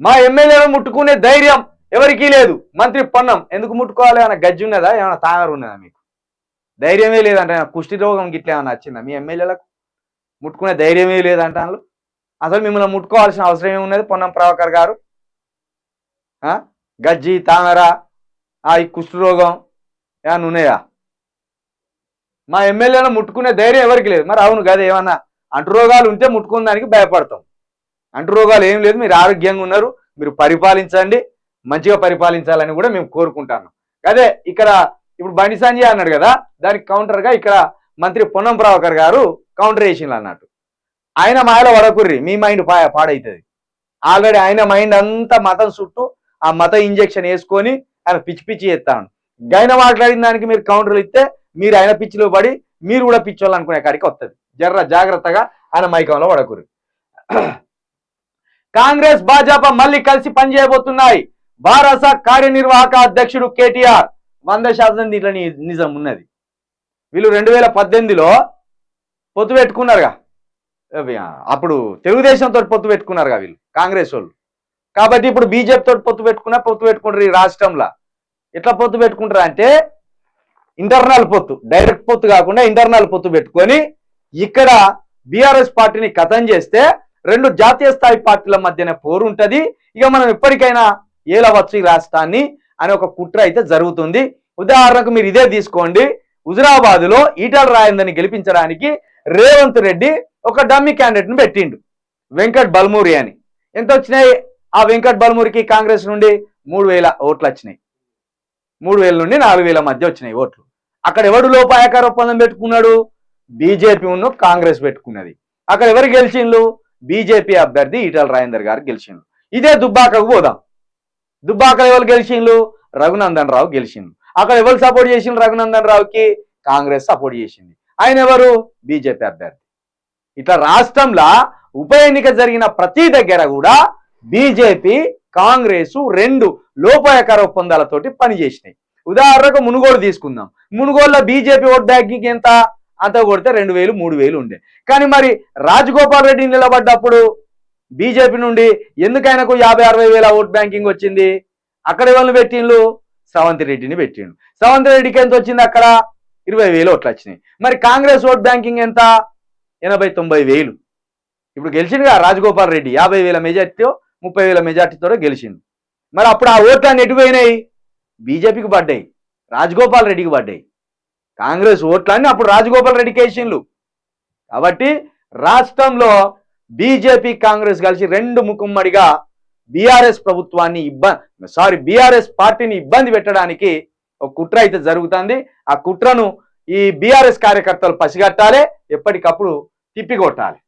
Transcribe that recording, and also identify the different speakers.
Speaker 1: మా ఎమ్మెల్యేలను ముట్టుకునే ధైర్యం ఎవరికీ లేదు. మంత్రి పొన్నం ఎందుకు ముట్టుకోవాలి? ఏమైనా గజ్జి ఉన్నదా? ఏమైనా తాగరు ఉన్నదా? మీకు ధైర్యమే లేదంటే కుష్టి రోగం గిట్లా ఏమైనా వచ్చిందా మీ ఎమ్మెల్యేలకు? ముట్టుకునే ధైర్యమే లేదంటాను. అసలు మిమ్మల్ని ముట్టుకోవాల్సిన అవసరం ఏమున్నది? పొన్నం ప్రభాకర్ గారు గజ్జి తామర ఈ కుష్టి రోగం ఏమన్నా ఉన్నాయా? మా ఎమ్మెల్యేలను ముట్టుకునే ధైర్యం ఎవరికి లేదు. మరి అవును కదా, ఏమన్నా అంటురోగాలు ఉంటే ముట్టుకునే దానికి భయపడతాం. అంటురోగాలు ఏం లేదు, మీరు ఆరోగ్యంగా ఉన్నారు, మీరు పరిపాలించండి, మంచిగా పరిపాలించాలని కూడా మేము కోరుకుంటాను. అదే ఇక్కడ ఇప్పుడు బండి సంజయ్ అన్నాడు కదా, దానికి కౌంటర్గా ఇక్కడ మంత్రి పొన్నం ప్రభాకర్ గారు కౌంటర్ వేసిండ్రు అన్నట్టు. ఆయన మాయలో వడకుర్రి, మీ మైండ్ పాడవుతుంది. ఆల్రెడీ ఆయన మైండ్ అంతా మతం చుట్టూ ఆ మత ఇంజెక్షన్ వేసుకొని ఆయన పిచ్చి పిచ్చి చేస్తాను. గైన మాట్లాడిన దానికి మీరు కౌంటర్లు ఇస్తే మీరు ఆయన పిచ్చిలో పడి మీరు కూడా పిచ్చోళ్ళు అనుకునే కాడికి వస్తుంది. జర్ర జాగ్రత్తగా ఆయన మైకంలో వడకుర్రి. కాంగ్రెస్ భాజపా మళ్ళీ కలిసి పనిచేయబోతున్నాయి. భారత కార్యనిర్వాహక అధ్యక్షుడు కేటీఆర్ 100% దీంట్లో నిజం ఉన్నది. వీళ్ళు 2018లో పొత్తు పెట్టుకున్నారుగా, అప్పుడు తెలుగుదేశంతో పొత్తు పెట్టుకున్నారుగా వీళ్ళు కాంగ్రెస్ వాళ్ళు. కాబట్టి ఇప్పుడు బీజేపీ తోటి పొత్తు పెట్టుకుంటారు ఈ రాష్ట్రంలో. ఎట్లా పొత్తు పెట్టుకుంటారు అంటే ఇంటర్నల్ పొత్తు, డైరెక్ట్ పొత్తు కాకుండా ఇంటర్నల్ పొత్తు పెట్టుకొని ఇక్కడ బీఆర్ఎస్ పార్టీని ఖతం చేస్తే రెండు జాతీయ స్థాయి పార్టీల మధ్యనే పోరు ఉంటుంది. ఇక మనం ఎప్పటికైనా ఏలవచ్చు ఈ రాష్ట్రాన్ని అనే ఒక కుట్ర అయితే జరుగుతుంది. ఉదాహరణకు మీరు ఇదే తీసుకోండి, హుజురాబాద్లో ఈటల రాజేందర్ని గెలిపించడానికి రేవంత్ రెడ్డి ఒక డమ్మీ క్యాండిడేట్ని పెట్టిండు, వెంకట్ బల్మూరి అని. ఎంత వచ్చినాయి? ఆ వెంకట్ బల్మూరికి కాంగ్రెస్ నుండి 3000 ఓట్లు వచ్చినాయి. 3000 నుండి 4000 మధ్య వచ్చినాయి ఓట్లు. అక్కడ ఎవడు లోపాయకార ఒప్పందం పెట్టుకున్నాడు? బీజేపీ ఉన్న కాంగ్రెస్ పెట్టుకున్నది. అక్కడ ఎవరు గెలిచిండ్రు? బీజేపీ అభ్యర్థి ఈటల రాజేందర్ గారు గెలిచిండ్రు. ఇదే దుబ్బాకకు పోదాం. దుబ్బాకలో ఎవరు గెలిచిండ్రు? రఘునందన్ రావు గెలిచిండ్రు. అక్కడ ఎవరు సపోర్ట్ చేసిండ్రు? రఘునందన్ రావుకి కాంగ్రెస్ సపోర్ట్ చేసింది. ఆయన ఎవరు? బీజేపీ అభ్యర్థి. ఇట్లా రాష్ట్రంలో ఉప ఎన్నిక జరిగిన ప్రతి దగ్గర కూడా బీజేపీ కాంగ్రెస్ రెండు లోపాయకార ఒప్పందాలతోటి పనిచేసినాయి. ఉదాహరణకు మునుగోడు తీసుకుందాం. మునుగోడులో బీజేపీ ఓట్ బ్యాంకింగ్ ఎంత? అంత కొడితే 2000 3000 ఉండే. కానీ మరి రాజగోపాల్ రెడ్డి నిలబడ్డప్పుడు బీజేపీ నుండి ఎందుకు ఆయనకు 50-60 వేల ఓట్ బ్యాంకింగ్ వచ్చింది? అక్కడ ఎవరిని పెట్టిండ్రు? శ్రవంతి రెడ్డిని పెట్టిండు. శ్రవంతి రెడ్డికి ఎంత వచ్చింది? అక్కడ 20,000 ఓట్లు వచ్చినాయి. మరి కాంగ్రెస్ ఓట్ బ్యాంకింగ్ ఎంత? 80-90 వేలు. ఇప్పుడు గెలిచిండుగా రాజగోపాల్ రెడ్డి 50,000 మెజార్టీతో 30,000 మెజార్టీతో గెలిచిండు. మరి అప్పుడు ఆ ఓట్లన్నీ ఎటు పోయినాయి? బీజేపీకి పడ్డాయి, రాజగోపాల్ రెడ్డికి పడ్డాయి. కాంగ్రెస్ ఓట్లన్నీ అప్పుడు రాజగోపాల్ రెడ్డికి వేసిండ్రు. కాబట్టి రాష్ట్రంలో బీజేపీ కాంగ్రెస్ కలిసి రెండు ముకుమ్మడిగా బీఆర్ఎస్ ప్రభుత్వాన్ని బీఆర్ఎస్ పార్టీని ఇబ్బంది పెట్టడానికి ఒక కుట్ర అయితే జరుగుతుంది. ఆ కుట్రను ఈ బీఆర్ఎస్ కార్యకర్తలు పసిగట్టాలి, ఎప్పటికప్పుడు తిప్పికొట్టాలి.